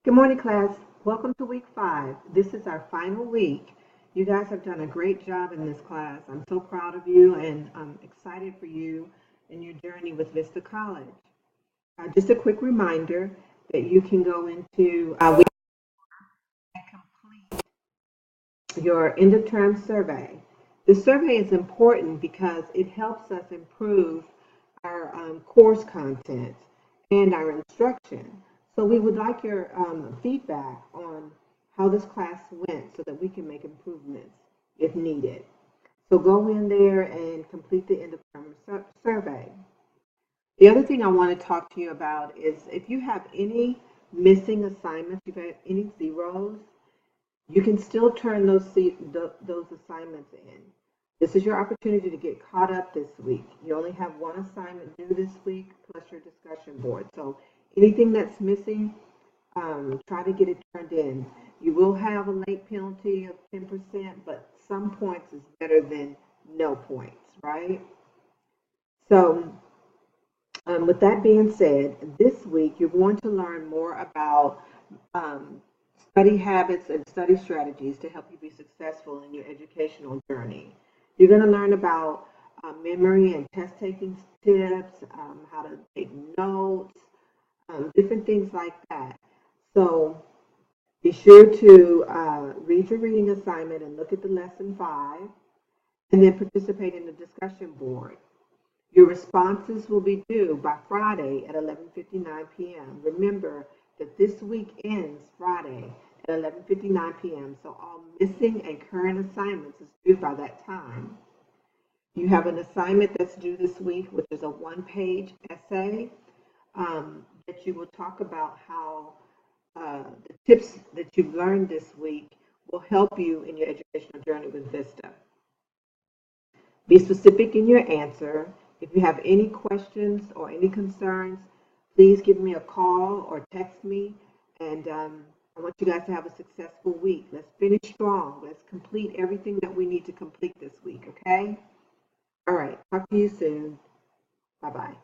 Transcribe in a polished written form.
Good morning, class. Welcome to week 5. This is our final week. You guys have done a great job in this class. I'm so proud of you and I'm excited for you in your journey with Vista College. Just a quick reminder that you can go into week and complete your end of term survey. The survey is important because it helps us improve our course content and our instruction. So we would like your feedback on how this class went so that we can make improvements if needed. So go in there and complete the end of term survey. The other thing I want to talk to you about is if you have any missing assignments, you've had any zeros, you can still turn those assignments in. This is your opportunity to get caught up this week. You only have one assignment due this week plus your discussion board. So anything that's missing, try to get it turned in. You will have a late penalty of 10%, but some points is better than no points, right? So with that being said, this week you're going to learn more about study habits and study strategies to help you be successful in your educational journey. You're going to learn about memory and test taking tips, how to take notes, different things like that. So be sure to read your reading assignment and look at the lesson 5, and then participate in the discussion board. Your responses will be due by Friday at 11:59 p.m. Remember that this week ends Friday at 11:59 p.m., so all missing and current assignments is due by that time. You have an assignment that's due this week, which is a one-page essay that you will talk about how the tips that you've learned this week will help you in your educational journey with Vista. Be specific in your answer. If you have any questions or any concerns, please give me a call or text me. And I want you guys to have a successful week. Let's finish strong. Let's complete everything that we need to complete this week, okay? All right. Talk to you soon. Bye-bye.